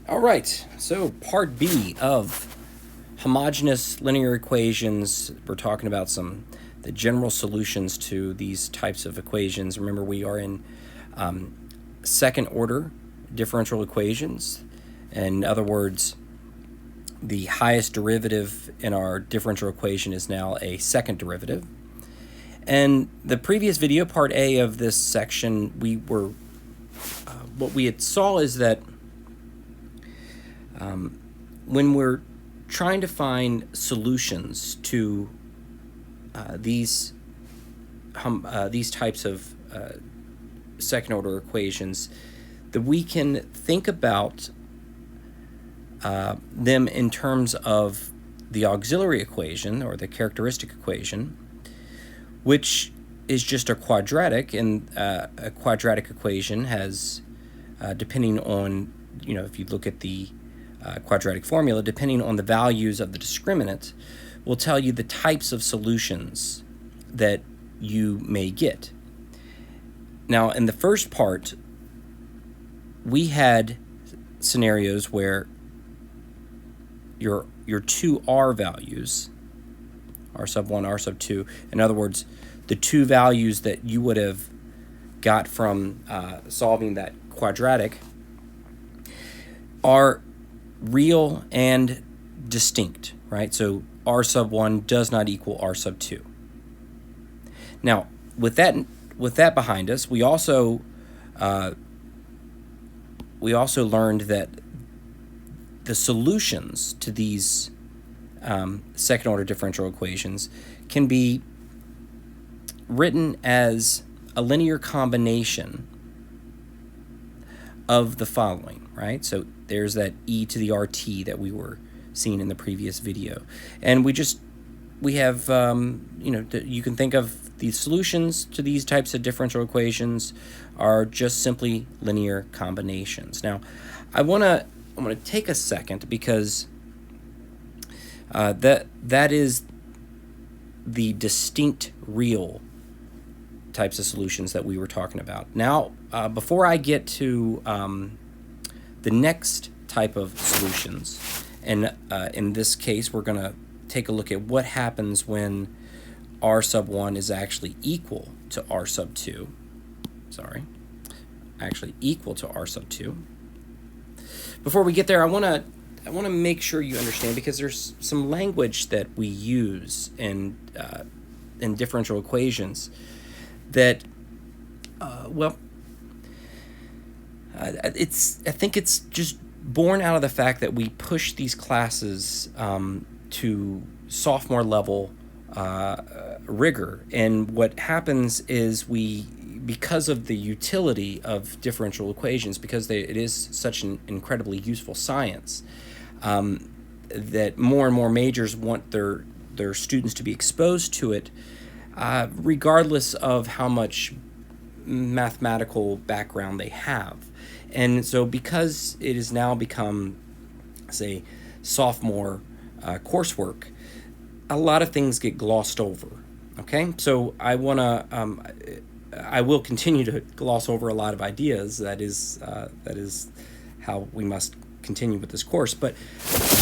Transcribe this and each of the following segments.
All right, so part B of homogeneous linear equations. We're talking about the general solutions to these types of equations. Remember, we are in second order differential equations. In other words, the highest derivative in our differential equation is now a second derivative. And the previous video, part A of this section, what we had saw is that when we're trying to find solutions to these types of second order equations, that we can think about them in terms of the auxiliary equation or the characteristic equation, which is just a quadratic, and a quadratic equation has, depending on, if you look at the quadratic formula, depending on the values of the discriminant, will tell you the types of solutions that you may get. Now, in the first part, we had scenarios where your two R values, R sub 1, R sub 2, in other words, the two values that you would have got from solving that quadratic, are real and distinct, right? So R sub 1 does not equal R sub 2. Now, with that behind us, we also learned that the solutions to these second order differential equations can be written as a linear combination of the following, right? So there's that e to the RT that we were seeing in the previous video. And we have, you can think of the solutions to these types of differential equations are just simply linear combinations. Now, I'm going to take a second because that is the distinct real types of solutions that we were talking about. Now, before I get to the next type of solutions, and in this case, we're going to take a look at what happens when R sub 1 is actually equal to R sub 2. Actually equal to R sub 2. Before we get there, I want to make sure you understand, because there's some language that we use in differential equations that, I think it's just born out of the fact that we push these classes to sophomore level rigor, and what happens is because of the utility of differential equations, because it is such an incredibly useful science, that more and more majors want their students to be exposed to it, regardless of how much mathematical background they have. And so because it has now become, say, sophomore coursework, a lot of things get glossed over. Okay, so I will continue to gloss over a lot of ideas. That is how we must continue with this course. But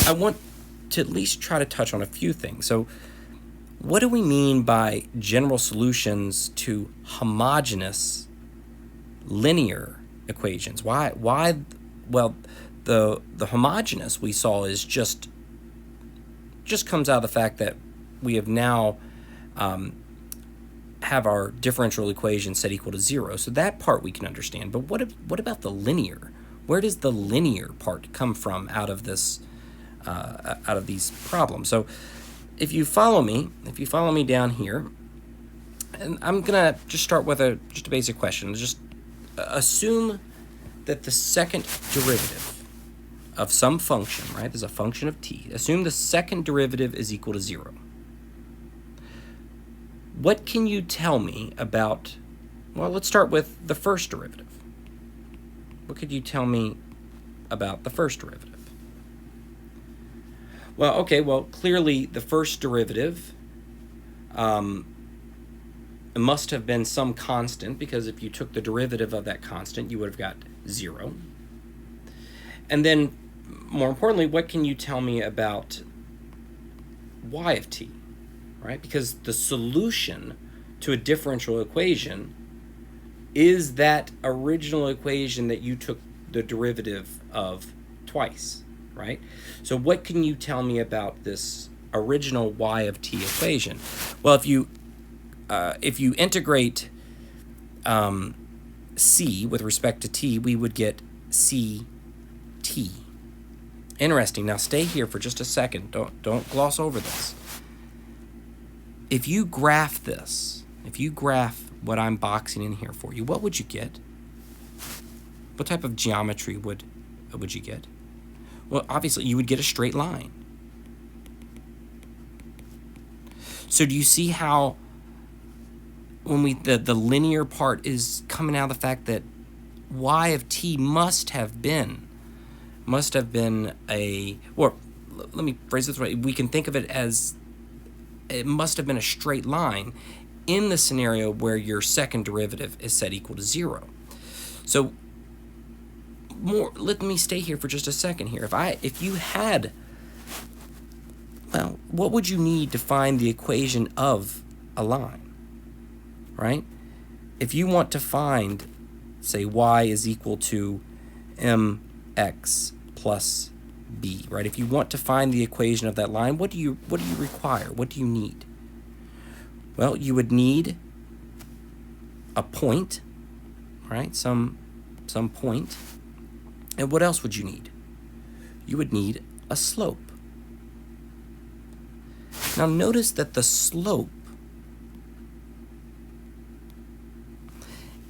I want to at least try to touch on a few things. So, what do we mean by general solutions to homogeneous linear equations? Why? Well, the homogeneous we saw is just comes out of the fact that we have now have our differential equation set equal to 0. So that part we can understand. But what about the linear? Where does the linear part come from out of this out of these problems? So if you follow me down here, and I'm gonna just start with just a basic question. Just assume that the second derivative of some function, right? There's a function of t. Assume the second derivative is equal to 0. What can you tell me about, well, let's start with the first derivative. What could you tell me about the first derivative? Well, clearly the first derivative must have been some constant, because if you took the derivative of that constant, you would have got 0. And then more importantly, what can you tell me about y of t, right? Because the solution to a differential equation is that original equation that you took the derivative of twice, right? So what can you tell me about this original y of t equation? Well, if you integrate c with respect to t, we would get ct. Interesting. Now stay here for just a second. Don't gloss over this. If you graph this, if you graph what I'm boxing in here for you, what would you get? What type of geometry would you get? Well, obviously you would get a straight line. So do you see how when the linear part is coming out of the fact that y of t must have been a, or let me phrase this right, we can think of it as it must have been a straight line in the scenario where your second derivative is set equal to 0. So let me stay here for just a second here. If you had, well, what would you need to find the equation of a line, right? If you want to find, say, y is equal to mx plus b, right? If you want to find the equation of that line, what do you require? What do you need? Well, you would need a point, right? Some point. And what else would you need? You would need a slope. Now notice that the slope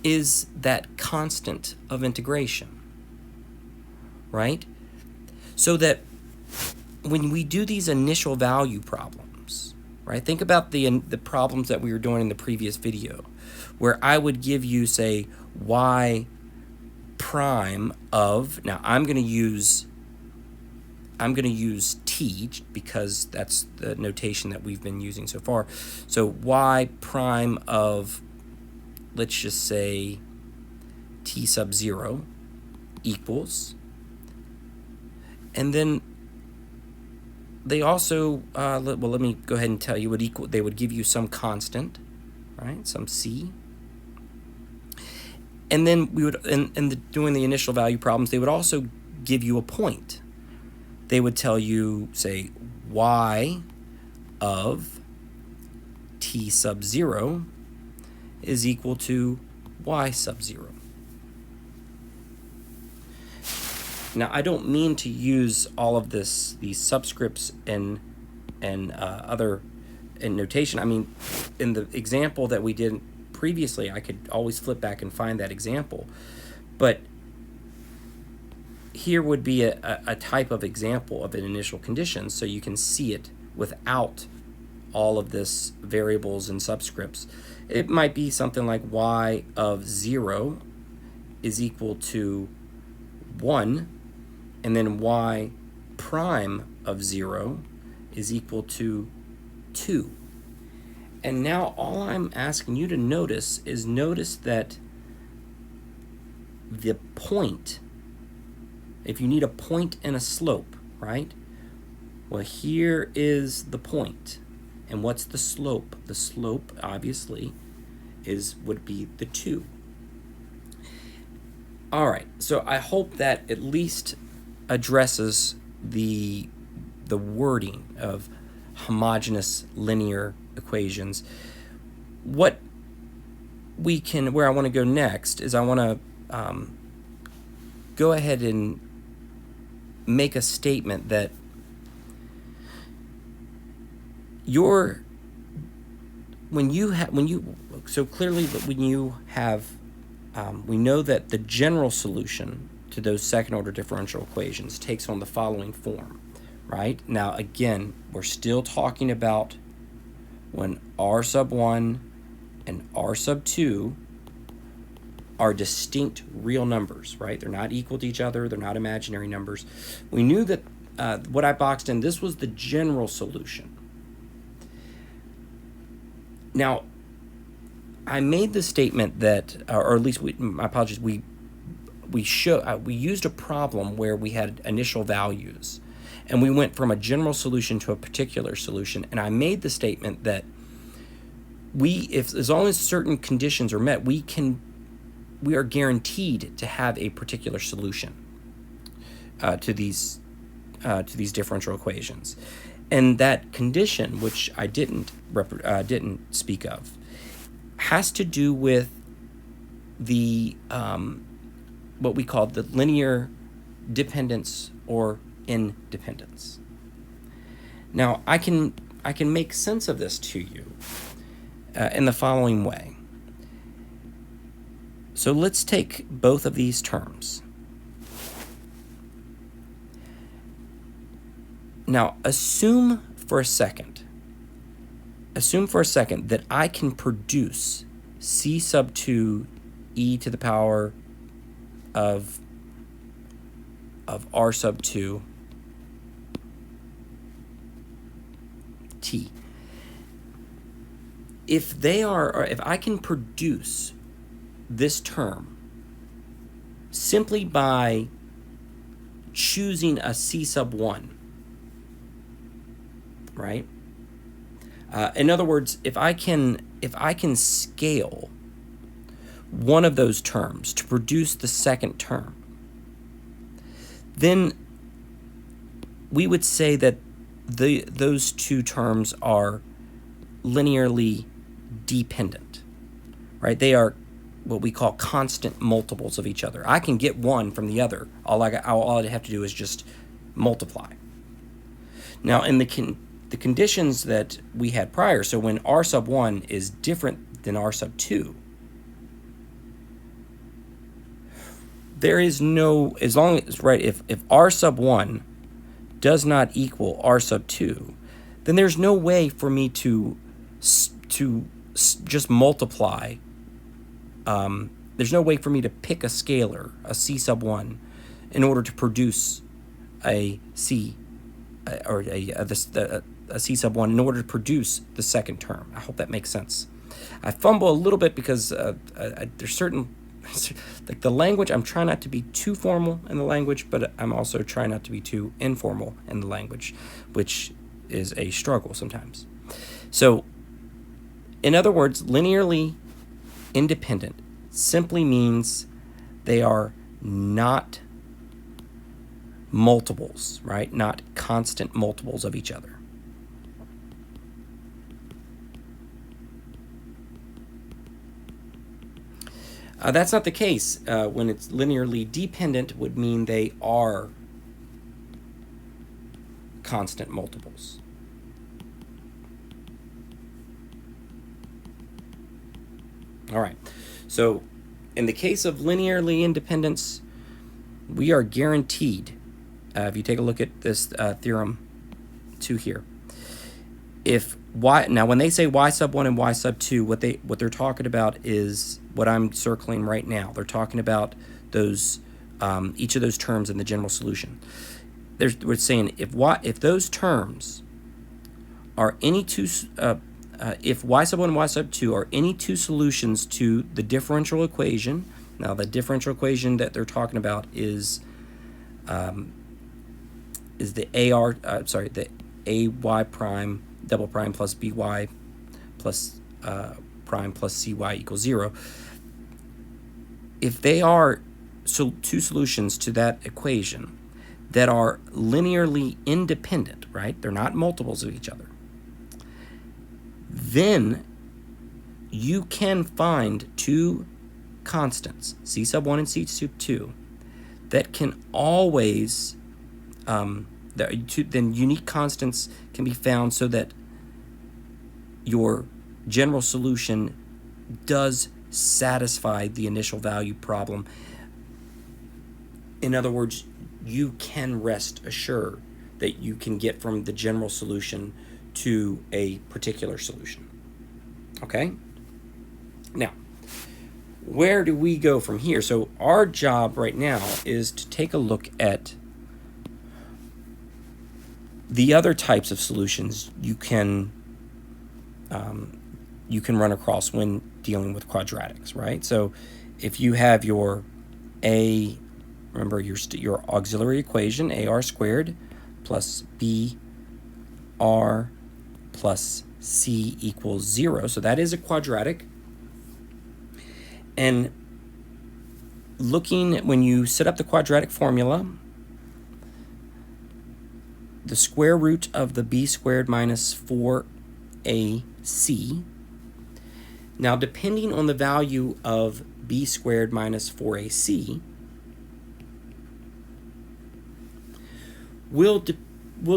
is that constant of integration, right? So that when we do these initial value problems, right? Think about the problems that we were doing in the previous video, where I would give you, say, y prime of, now I'm going to use t because that's the notation that we've been using so far. So y prime of, let's just say, t sub 0 equals, and then they also, let me go ahead and tell you they would give you some constant, right, some c. And then we would, doing the initial value problems, they would also give you a point. They would tell you, say, y of t sub 0 is equal to y sub 0. Now, I don't mean to use all of these subscripts and other notation. I mean, in the example that we did previously, I could always flip back and find that example. But here would be a type of example of an initial condition, so you can see it without all of this variables and subscripts. It might be something like y of 0 is equal to 1, and then y prime of 0 is equal to 2. And now all I'm asking you to notice that the point, if you need a point and a slope, right? Well, here is the point. And what's the slope? The slope, obviously, would be the 2. All right, so I hope that at least addresses the wording of homogeneous linear equations. Where I want to go next is I want to go ahead and make a statement that we know that the general solution to those second order differential equations takes on the following form, right? Now again, we're still talking about when r sub 1 and r sub 2 are distinct real numbers, right? They're not equal to each other, they're not imaginary numbers. We knew that what I boxed in, this was the general solution. Now, I made the statement that, or at least my apologies, we we used a problem where we had initial values, and we went from a general solution to a particular solution. And I made the statement that if as long as certain conditions are met, we are guaranteed to have a particular solution to these differential equations. And that condition, which I didn't speak of, has to do with the what we call the linear dependence or independence. Now, I can make sense of this to you in the following way. So let's take both of these terms. Now, assume for a second that I can produce c sub 2 e to the power of r sub 2 t. If I can produce this term simply by choosing a c sub 1, right? In other words, if I can scale one of those terms to produce the second term, then we would say that those two terms are linearly dependent, right? They are what we call constant multiples of each other. I can get one from the other. All I have to do is just multiply. Now, in the conditions that we had prior, so when r sub 1 is different than r sub 2, there is no, as long as, right, if r sub 1 does not equal r sub 2, then there's no way for me to just multiply. There's no way for me to pick a scalar, a c sub 1, in order to produce a c or a c sub 1 in order to produce the second term. I hope that makes sense. I fumble a little bit because there's certain, like the language, I'm trying not to be too formal in the language, but I'm also trying not to be too informal in the language, which is a struggle sometimes. So, in other words, linearly independent simply means they are not multiples, right? Not constant multiples of each other. That's not the case. When it's linearly dependent, would mean they are constant multiples. All right. So in the case of linearly independence, we are guaranteed, if you take a look at this theorem 2 here, if y, now when they say y sub 1 and y sub 2, what they're talking about is what I'm circling right now. They're talking about those each of those terms in the general solution. We're saying if those terms are any two, if y sub 1 and y sub 2 are any two solutions to the differential equation. Now the differential equation that they're talking about is the the ay prime double prime plus by plus prime plus cy equals 0. If they are two solutions to that equation that are linearly independent, right? They're not multiples of each other. Then you can find two constants, c sub 1 and c sub 2, that can always, then unique constants can be found so that your general solution does satisfy the initial value problem. In other words, you can rest assured that you can get from the general solution to a particular solution. Okay? Now, where do we go from here? So our job right now is to take a look at the other types of solutions you can run across when dealing with quadratics, right? So if you have your A, remember your auxiliary equation, AR squared plus BR plus C equals 0. So that is a quadratic. And looking at when you set up the quadratic formula, the square root of the b squared minus 4ac. Now, depending on the value of b squared minus 4ac, will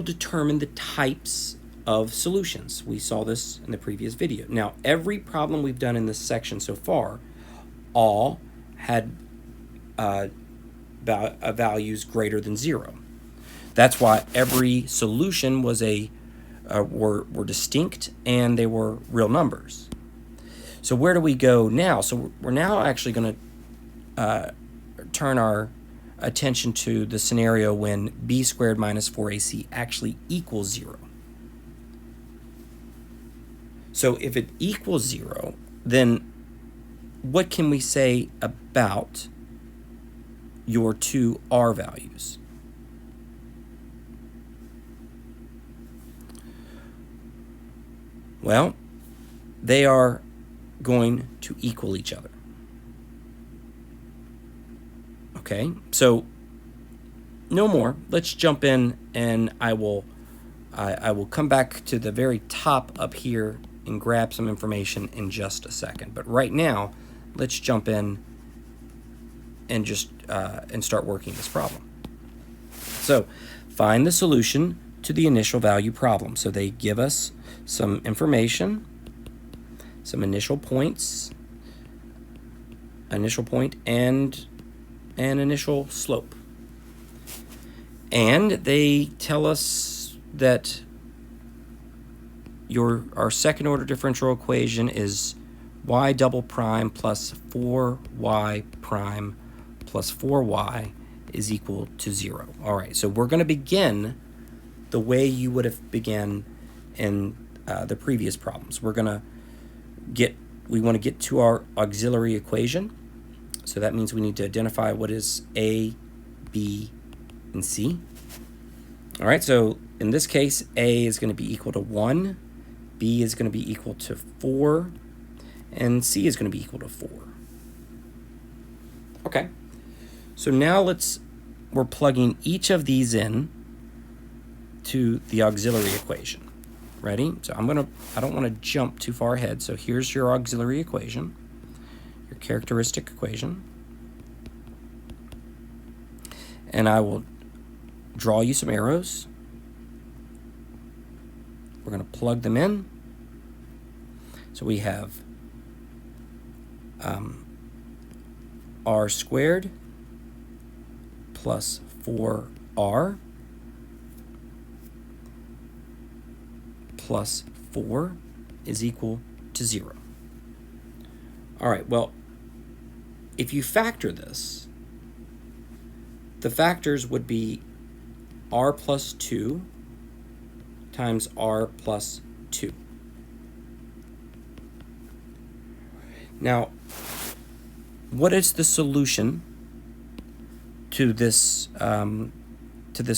determine the types of solutions. We saw this in the previous video. Now, every problem we've done in this section so far all had values greater than 0. That's why every solution was were distinct and they were real numbers. So where do we go now? So we're now actually going to turn our attention to the scenario when b squared minus 4ac actually equals 0. So if it equals 0, then what can we say about your two r values? Well, they are going to equal each other. Okay, so no more. Let's jump in, and I will come back to the very top up here and grab some information in just a second. But right now, let's jump in and just and start working this problem. So find the solution to the initial value problem. So they give us some information, some initial points, initial point, and an initial slope. And they tell us that our second order differential equation is y double prime plus 4y prime plus 4y is equal to 0. All right, so we're going to begin the way you would have begun in the previous problems. We want to get to our auxiliary equation. So that means we need to identify what is A, B, and C. All right, so in this case, A is going to be equal to 1, B is going to be equal to 4, and C is going to be equal to 4. Okay, so now we're plugging each of these in to the auxiliary equation. Ready? So I don't want to jump too far ahead. So here's your auxiliary equation, your characteristic equation. And I will draw you some arrows. We're going to plug them in. So we have r squared plus 4r plus 4 is equal to 0. All right, well, if you factor this, the factors would be r plus 2 times r plus 2. Now, what is the solution to this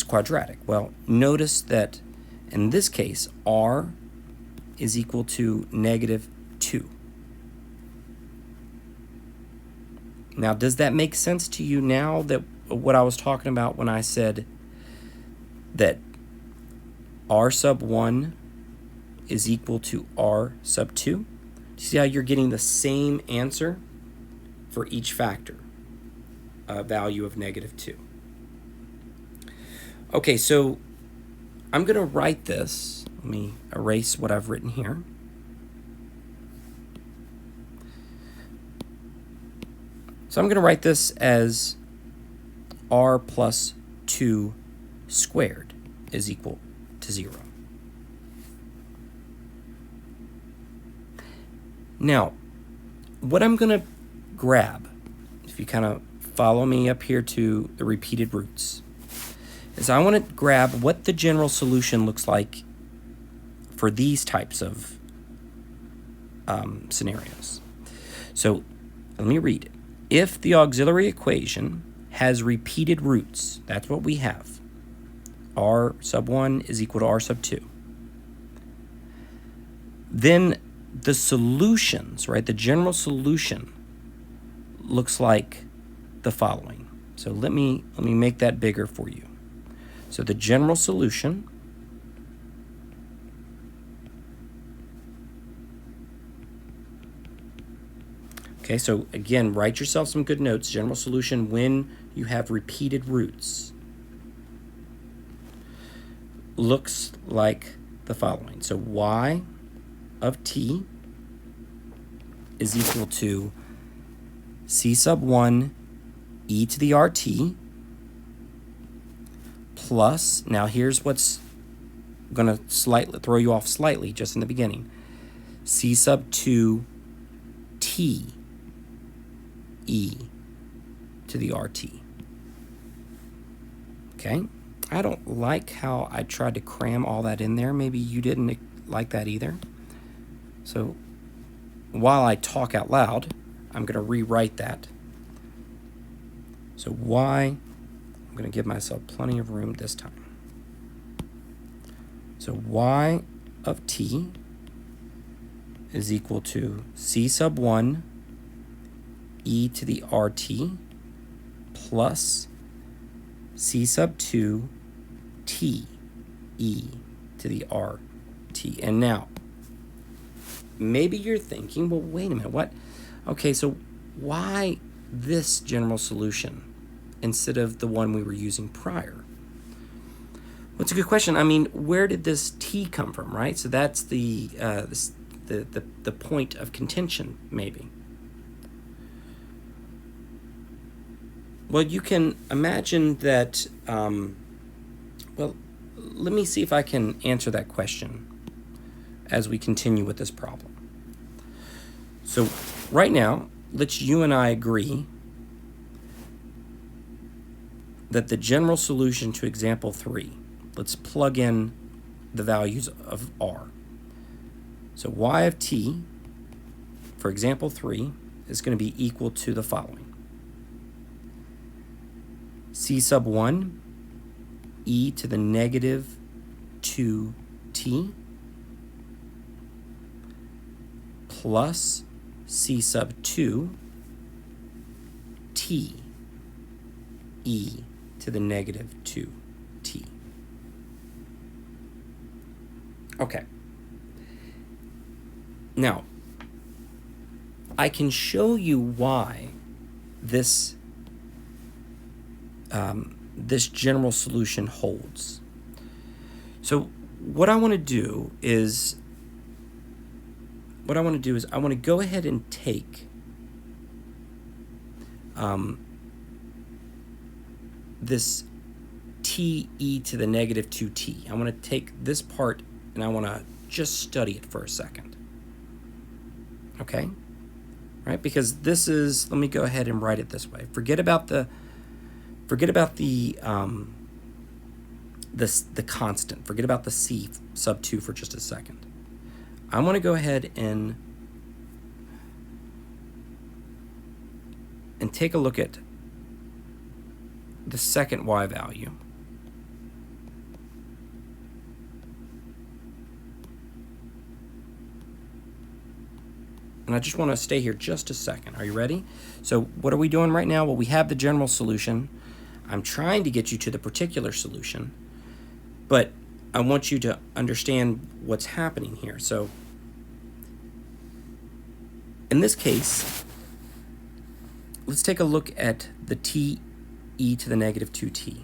quadratic? Well, notice that in this case, r is equal to -2. Now, does that make sense to you now, that what I was talking about when I said that r sub 1 is equal to r sub 2? Do you see how you're getting the same answer for each factor, a value of -2? Okay, so I'm going to write this. Let me erase what I've written here. So I'm going to write this as r plus 2 squared is equal to 0. Now, what I'm going to grab, if you kind of follow me up here to the repeated roots, is I want to grab what the general solution looks like for these types of scenarios. So let me read it. if the auxiliary equation has repeated roots, that's what we have. R sub 1 is equal to R sub 2. Then the solutions, right, the general solution looks like the following. So let me make that bigger for you. So the general solution okay, so again, write yourself some good notes. General solution when you have repeated roots looks like the following. So y of t is equal to c sub 1 e to the rt plus, now here's what's going to slightly throw you off slightly just in the beginning, c sub 2 t e to the rt. Okay? I don't like how I tried to cram all that in there. Maybe you didn't like that either. So while I talk out loud, I'm going to rewrite that. So y, I'm going to give myself plenty of room this time. So y of t is equal to c sub 1 e to the rt plus c sub 2 t e to the rt. And now, maybe you're thinking, well, wait a minute, what? Okay, so why this general solution instead of the one we were using prior? Well, it's a good question. I mean, where did this t come from, right? So that's the point of contention, maybe. Well, you can imagine that, well, let me see if I can answer that question as we continue with this problem. So right now, let's you and I agree that the general solution to example 3, let's plug in the values of r. So y of t, for example 3, is going to be equal to the following. C sub 1 e to the negative 2t plus c sub 2 t e to the negative 2t. Okay. Now, I can show you why this this general solution holds. So what I want to do is I want to go ahead and take this t e to the negative 2t. I want to take this part and I want to just study it for a second. Okay? Right? Because this is, let me go ahead and write it this way. Forget about the constant. Forget about the c sub 2 for just a second. I want to go ahead and take a look at the second y value. And I just want to stay here just a second. Are you ready? So what are we doing right now? Well, we have the general solution. I'm trying to get you to the particular solution, but I want you to understand what's happening here. So in this case, let's take a look at the t e to the negative 2t.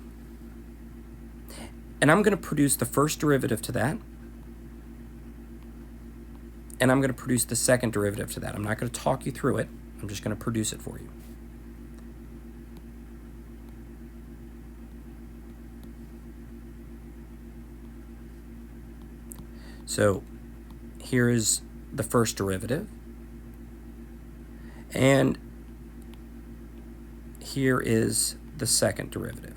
And I'm going to produce the first derivative to that, and I'm going to produce the second derivative to that. I'm not going to talk you through it. I'm just going to produce it for you. So here is the first derivative, and here is the second derivative.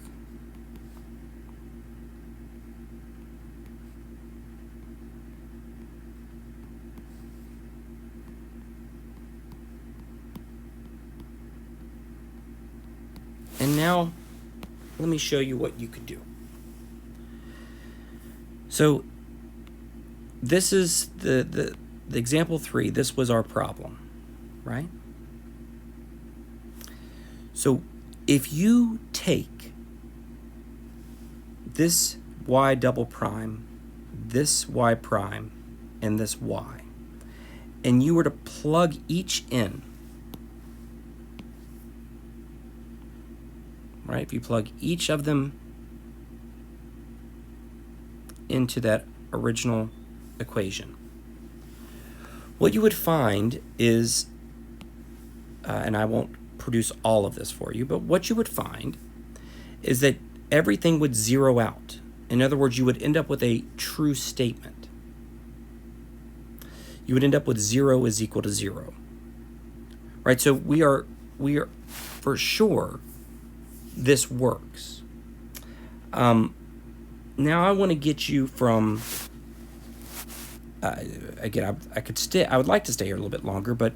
now let me show you what you could do. So this is the example 3. This was our problem, right? So if you take this y double prime, this y prime, and this y, and you were to plug each in, right? If you plug each of them into that original equation, what you would find is, and I won't produce all of this for you, but what you would find is that everything would zero out. In other words, you would end up with a true statement. You would end up with 0 is equal to 0. Right? So we are for sure this works. Now I want to get you from again, I would like to stay here a little bit longer, but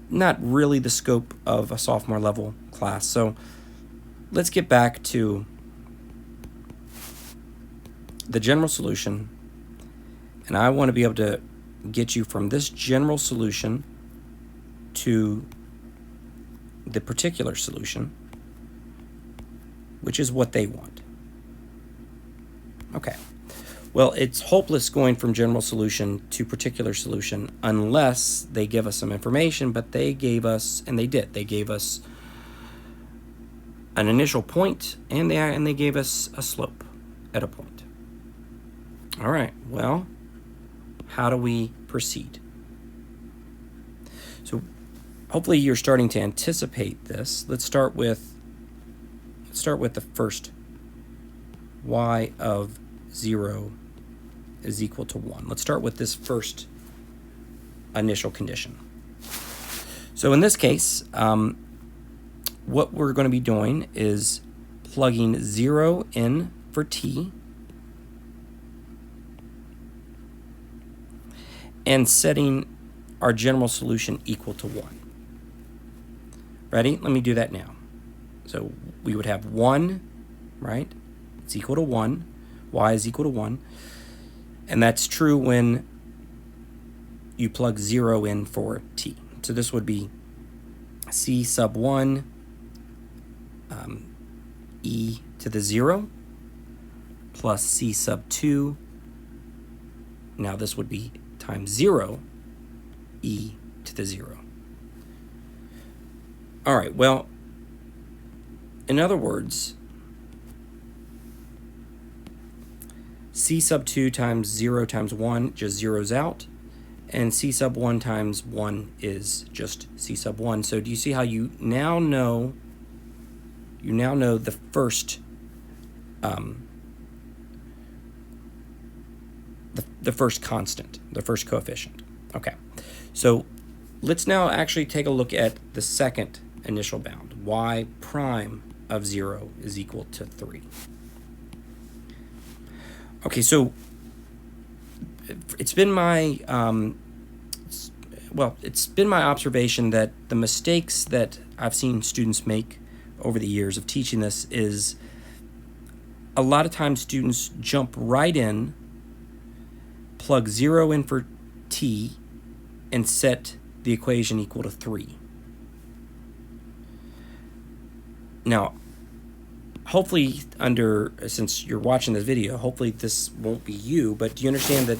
not really the scope of a sophomore level class. So let's get back to the general solution, and I want to be able to get you from this general solution to the particular solution, which is what they want. Okay. Well, it's hopeless going from general solution to particular solution unless they give us some information, but they gave us, and they did, they gave us an initial point, and they gave us a slope at a point. All right, well, how do we proceed? So hopefully you're starting to anticipate this. Let's start with the first y of 0 is equal to 1. Let's start with this first initial condition. So in this case, what we're going to be doing is plugging 0 in for t and setting our general solution equal to 1. Ready? Let me do that now. So we would have 1, right? It's equal to 1. Y is equal to 1. And that's true when you plug 0 in for t. So this would be c sub 1 e to the 0 plus c sub 2. Now this would be times 0 e to the 0. All right, well, in other words, c sub 2 times 0 times 1 just zeroes out, and c sub 1 times 1 is just c sub 1. So do you see how you now know the first the first constant, the first coefficient. Okay, so let's now actually take a look at the second initial bound. Y prime of 0 is equal to 3. Okay, so it's been my observation that the mistakes that I've seen students make over the years of teaching this is a lot of times students jump right in, plug 0 in for t, and set the equation equal to 3. Now, hopefully since you're watching this video, hopefully this won't be you, but do you understand that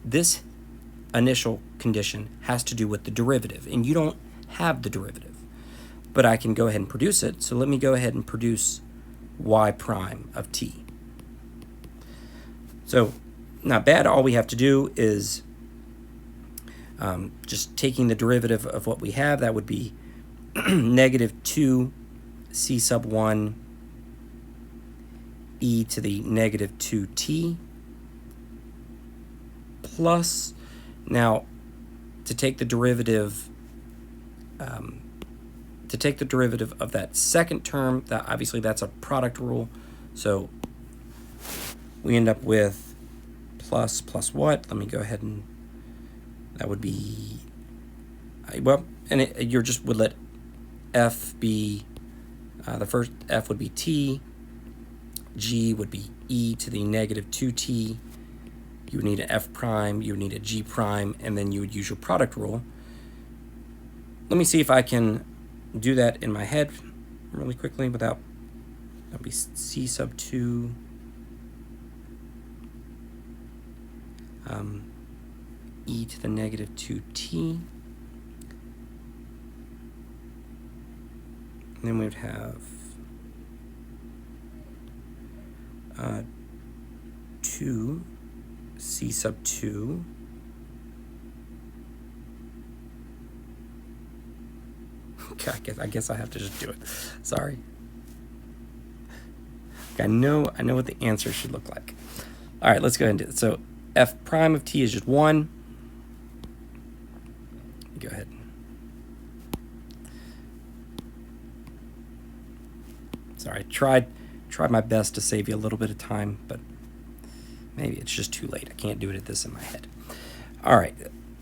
this initial condition has to do with the derivative, and you don't have the derivative, but I can go ahead and produce it. So let me go ahead and produce y prime of t. So not bad. All we have to do is just taking the derivative of what we have. That would be negative 2 c sub 1 e to the negative 2t plus, now to take the derivative of that second term, that obviously that's a product rule, so we end up with plus what? Let me go ahead and that would be, well, and you just would let f be The first f would be t, g would be e to the negative 2t, you would need an f prime, you would need a g prime, and then you would use your product rule. Let me see if I can do that in my head really quickly without, that'll be c sub 2 e to the negative 2t. And then we would have 2 c sub 2 okay, I guess I have to just do it. Sorry. Okay, I know what the answer should look like. All right, let's go ahead and do it. So f prime of t is just 1. Go ahead. Sorry, tried my best to save you a little bit of time, but maybe it's just too late. I can't do it at this in my head. All right,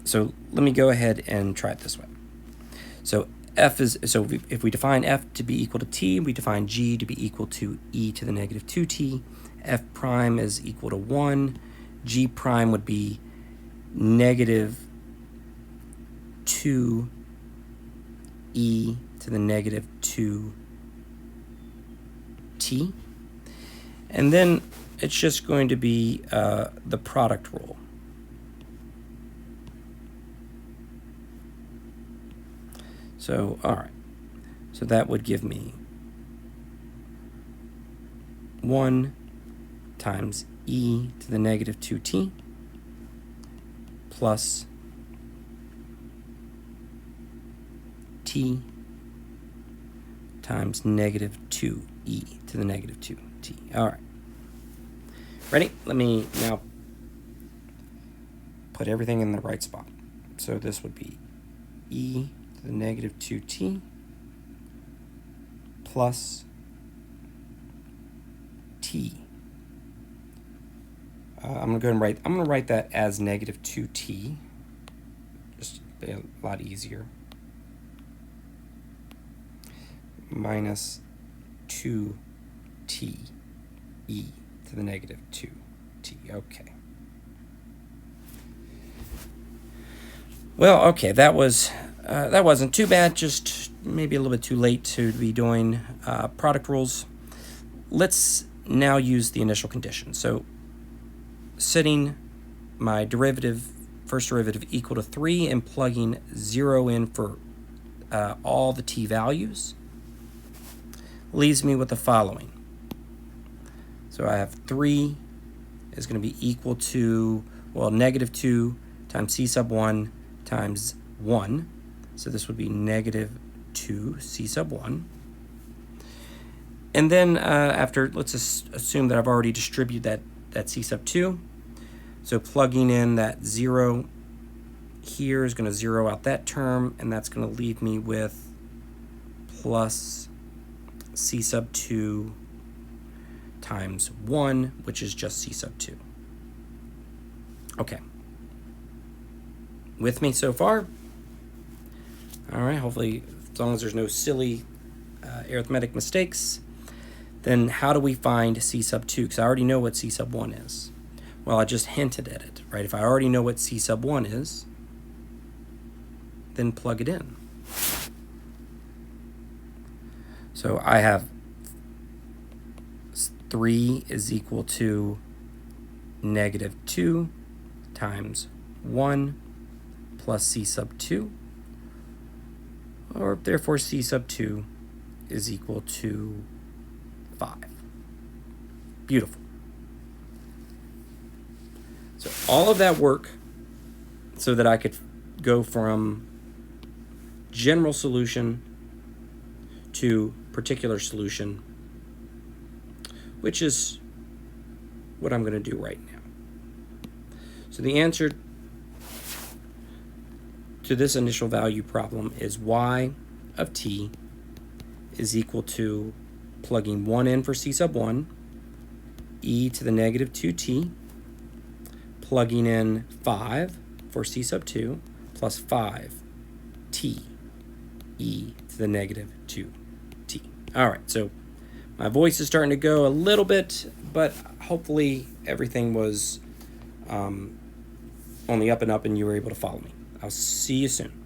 so let me go ahead and try it this way. So if we define f to be equal to t, we define g to be equal to e to the negative 2t. F prime is equal to 1. G prime would be negative 2 e to the negative 2t. And then it's just going to be the product rule. So, all right. So that would give me 1 times e to the negative 2t plus t times negative 2e to the negative 2t. All right. Ready? Let me now put everything in the right spot. So this would be e to the negative 2t plus t. I'm going to write that as negative 2t, just be a lot easier, minus 2t e to the negative 2t. Okay. Well, okay, that wasn't too bad, just maybe a little bit too late to be doing product rules. Let's now use the initial condition. So setting my first derivative equal to 3 and plugging 0 in for all the t values leaves me with the following. So I have 3 is going to be equal to, well, negative 2 times c sub 1 times 1. So this would be negative 2 c sub 1. And then let's assume that I've already distributed that c sub 2. So plugging in that 0 here is going to zero out that term, and that's going to leave me with plus c sub 2 times 1, which is just c sub 2. Okay. With me so far? All right, hopefully, as long as there's no silly arithmetic mistakes. Then how do we find c sub 2? Because I already know what c sub 1 is. Well, I just hinted at it, right? If I already know what c sub 1 is, then plug it in. So I have 3 is equal to negative 2 times 1 plus c sub 2, or therefore c sub 2 is equal to 5. Beautiful. So all of that work so that I could go from general solution to particular solution, which is what I'm going to do right now. So the answer to this initial value problem is y of t is equal to plugging 1 in for c sub 1, e to the negative 2t, plugging in 5 for c sub 2, plus 5 t e to the negative 2t. All right, so my voice is starting to go a little bit, but hopefully everything was on the up and up and you were able to follow me. I'll see you soon.